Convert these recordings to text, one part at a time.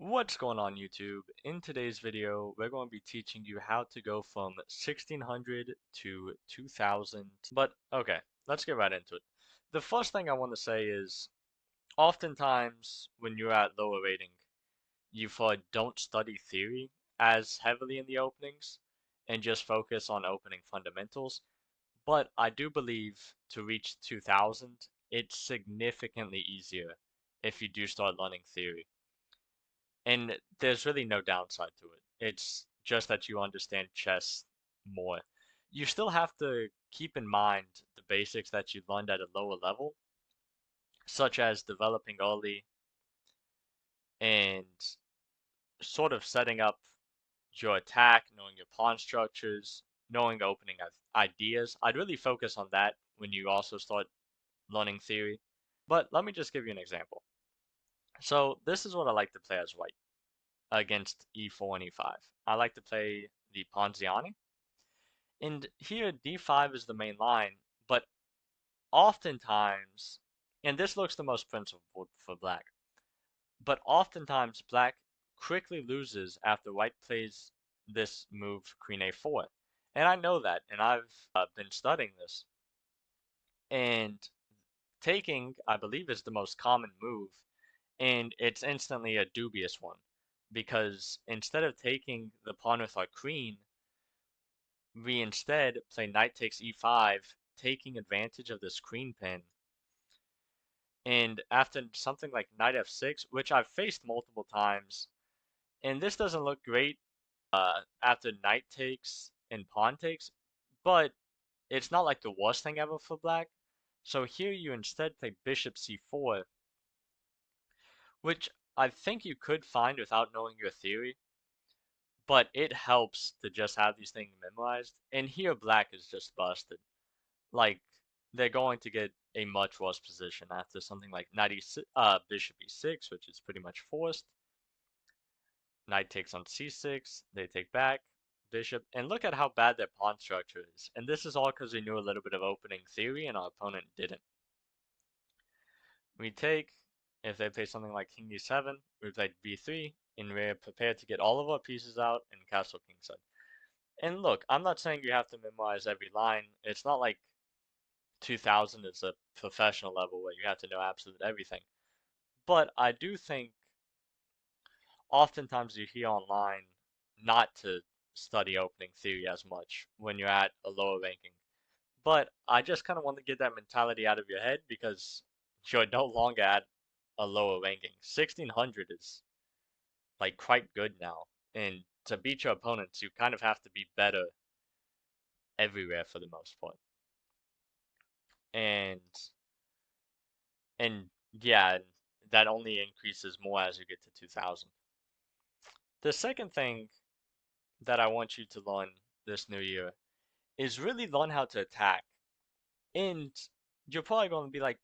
What's going on YouTube? In today's video, we're going to be teaching you how to go from 1600 to 2000. But okay, let's get right into it. The first thing I want to say is, oftentimes when you're at lower rating, you don't study theory as heavily in the openings and just focus on opening fundamentals. But I do believe to reach 2000, it's significantly easier if you do start learning theory. And there's really no downside to it. It's just that you understand chess more. You still have to keep in mind the basics that you learned at a lower level, such as developing early and sort of setting up your attack, knowing your pawn structures, knowing opening ideas. I'd really focus on that when you also start learning theory. But let me just give you an example. So this is what I like to play as white against e4 and e5. I like to play the Ponziani. And here d5 is the main line, but oftentimes, and this looks the most principled for black, but oftentimes black quickly loses after white plays this move queen a4. And I know that, and I've been studying this. And taking, I believe, is the most common move, and it's instantly a dubious one. Because instead of taking the pawn with our queen, we instead play knight takes e5, taking advantage of this queen pin. And after something like knight f6, which I've faced multiple times, and this doesn't look great after knight takes and pawn takes, but it's not like the worst thing ever for black. So here you instead play bishop c4, which I think you could find without knowing your theory, but it helps to just have these things memorized. And here black is just busted. Like, they're going to get a much worse position after something like bishop e6, which is pretty much forced. Knight takes on c6, they take back, bishop, and look at how bad their pawn structure is. And this is all because we knew a little bit of opening theory and our opponent didn't. We take, if they play something like king d7, we play b3, and we're prepared to get all of our pieces out and castle kingside. And look, I'm not saying you have to memorize every line. It's not like 2000 is a professional level where you have to know absolute everything. But I do think oftentimes you hear online not to study opening theory as much when you're at a lower ranking. But I just kind of want to get that mentality out of your head because you're no longer at a lower ranking. 1600 is like quite good now. And to beat your opponents, you kind of have to be better everywhere for the most part. And and yeah, that only increases more as you get to 2000. The second thing that I want you to learn this new year is really learn how to attack. And you're probably going to be like,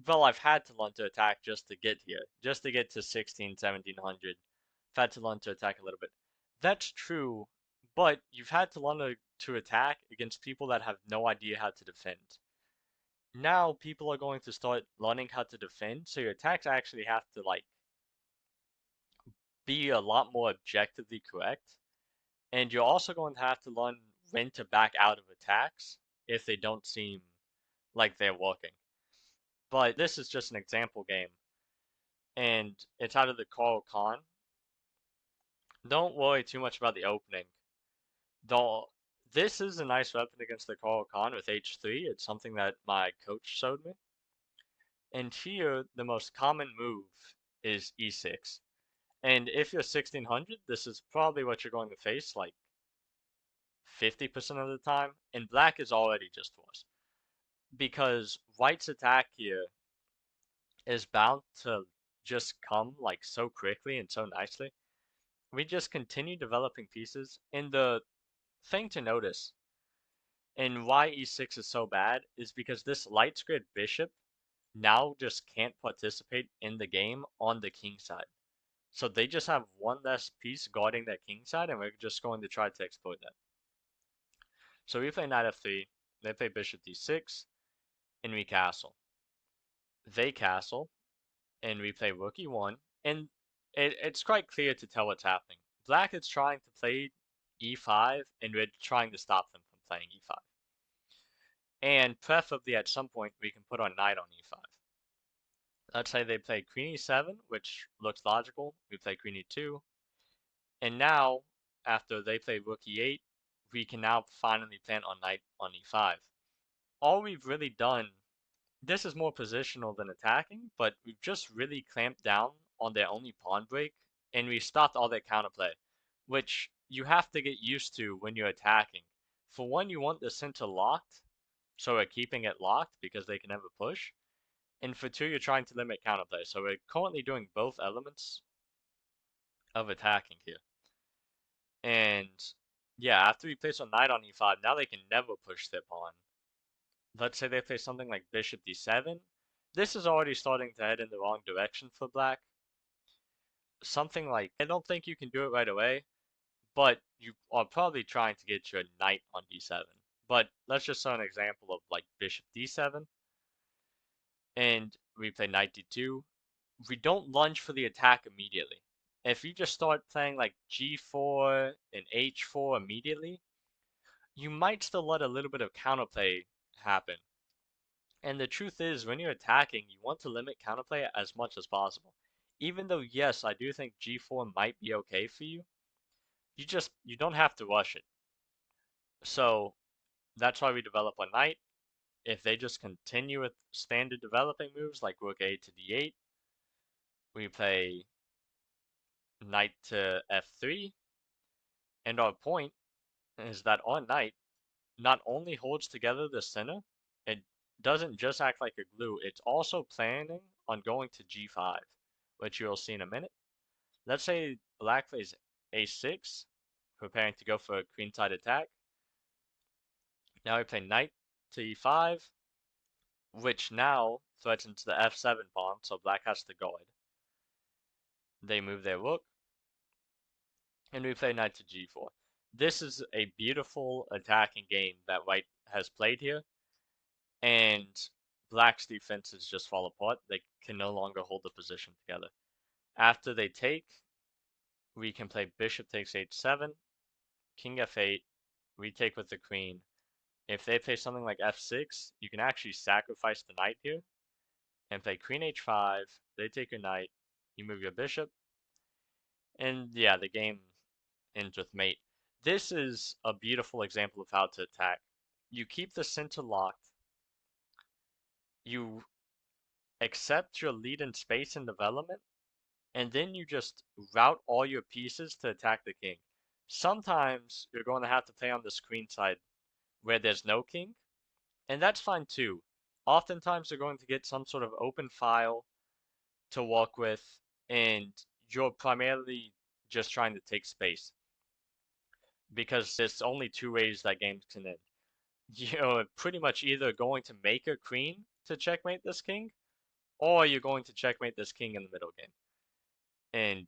well, I've had to learn to attack just to get here, just to get to 16, 1700. I've had to learn to attack a little bit. That's true, but you've had to learn to attack against people that have no idea how to defend. Now people are going to start learning how to defend, so your attacks actually have to like be a lot more objectively correct. And you're also going to have to learn when to back out of attacks if they don't seem like they're working. But this is just an example game, and it's out of the Caro-Kann. Don't worry too much about the opening. Don't. This is a nice weapon against the Caro-Kann with h3. It's something that my coach showed me. And here, the most common move is e6. And if you're 1600, this is probably what you're going to face like 50% of the time. And black is already just worse. Because white's attack here is bound to just come like so quickly and so nicely. We just continue developing pieces. And the thing to notice and why e6 is so bad is because this light squared bishop now just can't participate in the game on the king side. So they just have one less piece guarding that king side, and we're just going to try to exploit that. So we play knight f3, they play bishop d6, and we castle. They castle, and we play rook e1, and It's quite clear to tell what's happening. Black is trying to play e5, and we're trying to stop them from playing e5. And preferably at some point we can put our knight on e5. Let's say they play queen e7, which looks logical. We play queen e2. And now, after they play rook e8, we can now finally plan on knight on e5. All we've really done, this is more positional than attacking, but we've just really clamped down on their only pawn break, and we stopped all their counterplay, which you have to get used to when you're attacking. For one, you want the center locked, so we're keeping it locked because they can never push. And for two, you're trying to limit counterplay. So we're currently doing both elements of attacking here. And yeah, after we place a knight on e5, now they can never push their pawn. Let's say they play something like bishop d7. This is already starting to head in the wrong direction for black. Something like, I don't think you can do it right away, but you are probably trying to get your knight on d7. But let's just show an example of like bishop d7. And we play knight d2. We don't lunge for the attack immediately. If you just start playing like g4 and h4 immediately, you might still let a little bit of counterplay happen. And the truth is, when you're attacking, you want to limit counterplay as much as possible. Even though, yes, I do think g4 might be okay for you, you don't have to rush it. So that's why we develop a knight. If they just continue with standard developing moves like rook a to d8, we play knight to f3, and our point is that our knight not only holds together the center, it doesn't just act like a glue, it's also planning on going to g5, which you'll see in a minute. Let's say black plays a6, preparing to go for a queenside attack. Now we play knight to e5, which now threatens the f7 pawn, so black has to guard. They move their rook, and we play knight to g4. This is a beautiful attacking game that white has played here, and black's defenses just fall apart. They can no longer hold the position together. After they take, we can play bishop takes h7, king f8, retake with the queen. If they play something like f6, you can actually sacrifice the knight here and play queen h5, they take your knight, you move your bishop, and yeah, the game ends with mate. This is a beautiful example of how to attack. You keep the center locked, you accept your lead in space and development, and then you just route all your pieces to attack the king. Sometimes you're going to have to play on the screen side where there's no king, and that's fine too. Oftentimes you're going to get some sort of open file to work with, and you're primarily just trying to take space. Because there's only two ways that games can end. You're pretty much either going to make a queen to checkmate this king, or you're going to checkmate this king in the middle game. And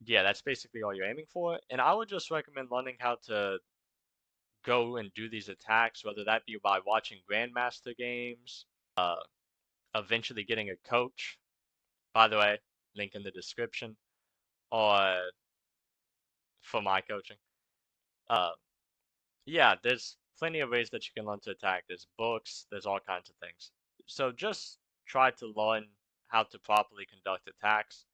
yeah, that's basically all you're aiming for. And I would just recommend learning how to go and do these attacks, whether that be by watching Grandmaster games, eventually getting a coach. By the way, link in the description, or for my coaching. Uh, yeah, there's plenty of ways that you can learn to attack. There's books, there's all kinds of things. So just try to learn how to properly conduct attacks.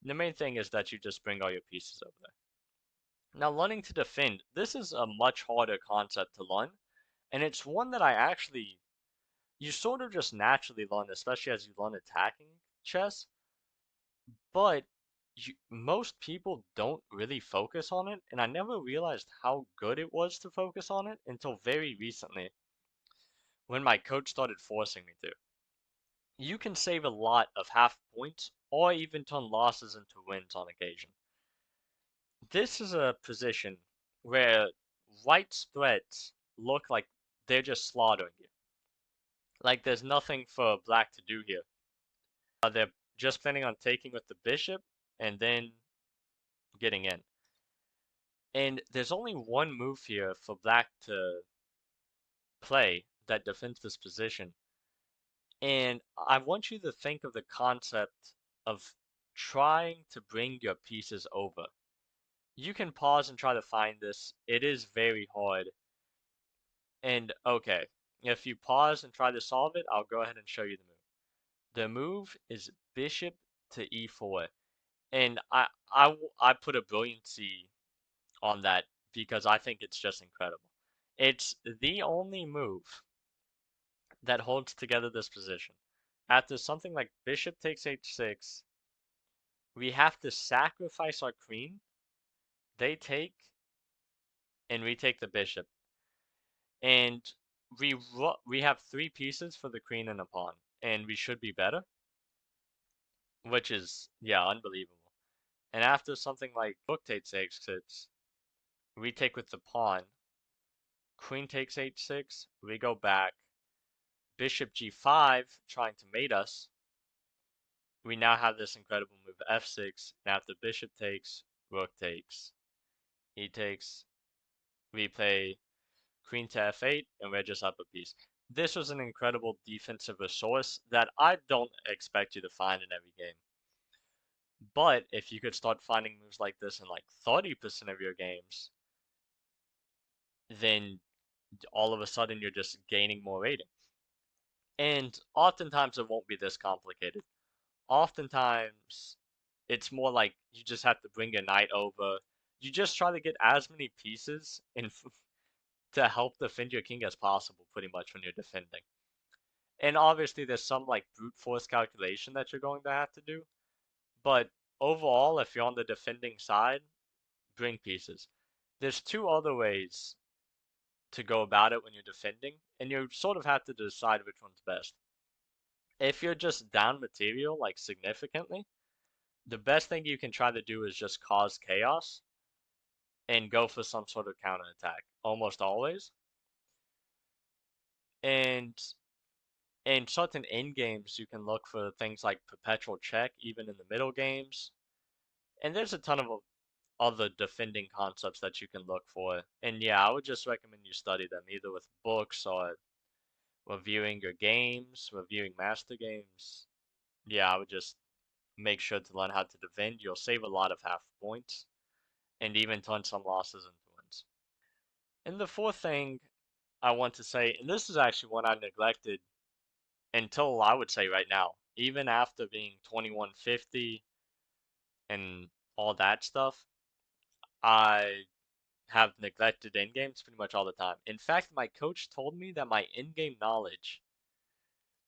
And the main thing is that you just bring all your pieces over there. Now, learning to defend, this is a much harder concept to learn, and it's one that you sort of just naturally learn, especially as you learn attacking chess, but most people don't really focus on it, and I never realized how good it was to focus on it until very recently when my coach started forcing me to. You can save a lot of half points or even turn losses into wins on occasion. This is a position where white spreads look like they're just slaughtering you. Like there's nothing for black to do here. They're just planning on taking with the bishop and then getting in. And there's only one move here for black to play that defends this position. And I want you to think of the concept of trying to bring your pieces over. You can pause and try to find this. It is very hard. And okay, if you pause and try to solve it, I'll go ahead and show you the move. The move is bishop to e4. And I put a brilliancy on that because I think it's just incredible. It's the only move that holds together this position. After something like bishop takes h6, we have to sacrifice our queen. They take, and we take the bishop. And we have 3 pieces for the queen and a pawn, and we should be better, which is, yeah, unbelievable. And after something like rook takes h6, we take with the pawn, queen takes h6, we go back, bishop g5 trying to mate us. We now have this incredible move f6, and after bishop takes, rook takes, he takes, we play queen to f8, and we're just up a piece. This was an incredible defensive resource that I don't expect you to find in every game. But if you could start finding moves like this in like 30% of your games, then all of a sudden you're just gaining more rating. And oftentimes it won't be this complicated. Oftentimes it's more like you just have to bring your knight over. You just try to get as many pieces in to help defend your king as possible, pretty much, when you're defending. And obviously there's some like brute force calculation that you're going to have to do. But overall, if you're on the defending side, bring pieces. There's 2 other ways to go about it when you're defending, and you sort of have to decide which one's best. If you're just down material, like significantly, the best thing you can try to do is just cause chaos and go for some sort of counterattack, almost always. And in certain end games, you can look for things like perpetual check, even in the middle games. And there's a ton of other defending concepts that you can look for. And yeah, I would just recommend you study them either with books or reviewing your games, reviewing master games. Yeah, I would just make sure to learn how to defend. You'll save a lot of half points and even turn some losses into wins. And the fourth thing I want to say, and this is actually one I neglected until I would say right now, even after being 2150 and all that stuff, I have neglected endgames pretty much all the time. In fact, my coach told me that my endgame knowledge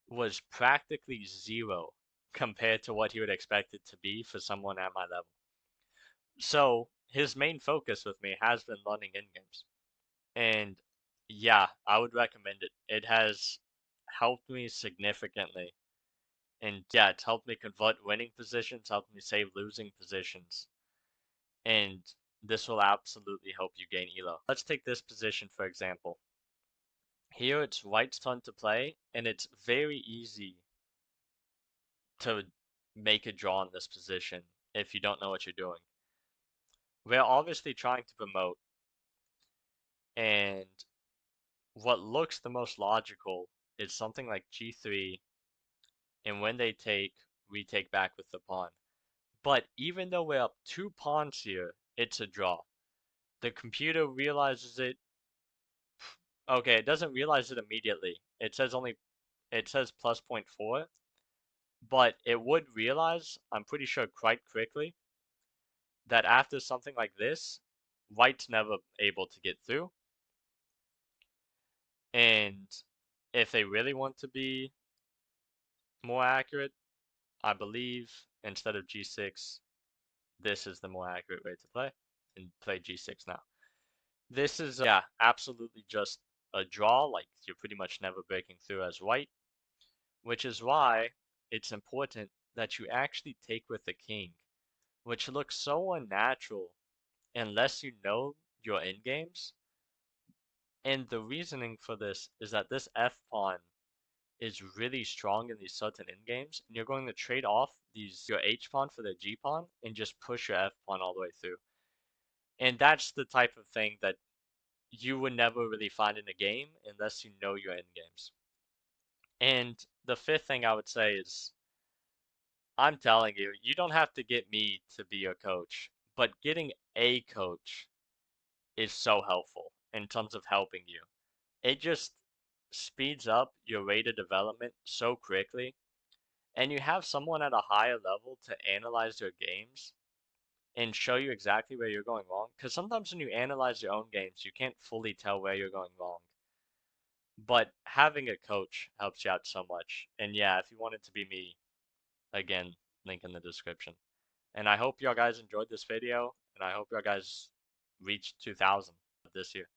was practically zero compared to what he would expect it to be for someone at my level. So his main focus with me has been learning endgames. And yeah, I would recommend it. It has helped me significantly. And yeah, it's helped me convert winning positions, helped me save losing positions. And this will absolutely help you gain elo. Let's take this position for example. Here it's white's turn to play, and it's very easy to make a draw in this position if you don't know what you're doing. We're obviously trying to promote, and what looks the most logical is something like g3, and when they take, we take back with the pawn. But even though we're up 2 pawns here, it's a draw. The computer realizes it. Okay, it doesn't realize it immediately. It says plus 0.4, but it would realize, I'm pretty sure quite quickly, that after something like this, white's never able to get through. And if they really want to be more accurate, I believe instead of g6, this is the more accurate way to play, and play g6 now. This is, yeah, absolutely just a draw, like you're pretty much never breaking through as white, which is why it's important that you actually take with the king, which looks so unnatural unless you know your endgames. And the reasoning for this is that this f-pawn is really strong in these certain endgames, and you're going to trade off your h-pawn for the g-pawn and just push your f-pawn all the way through. And that's the type of thing that you would never really find in a game unless you know your endgames. And the fifth thing I would say is I'm telling you, you don't have to get me to be your coach, but getting a coach is so helpful in terms of helping you. It just speeds up your rate of development so quickly, and you have someone at a higher level to analyze your games and show you exactly where you're going wrong. Because sometimes when you analyze your own games, you can't fully tell where you're going wrong. But having a coach helps you out so much. And yeah, if you want it to be me, again, link in the description. And I hope y'all guys enjoyed this video, and I hope y'all guys reach 2,000 this year.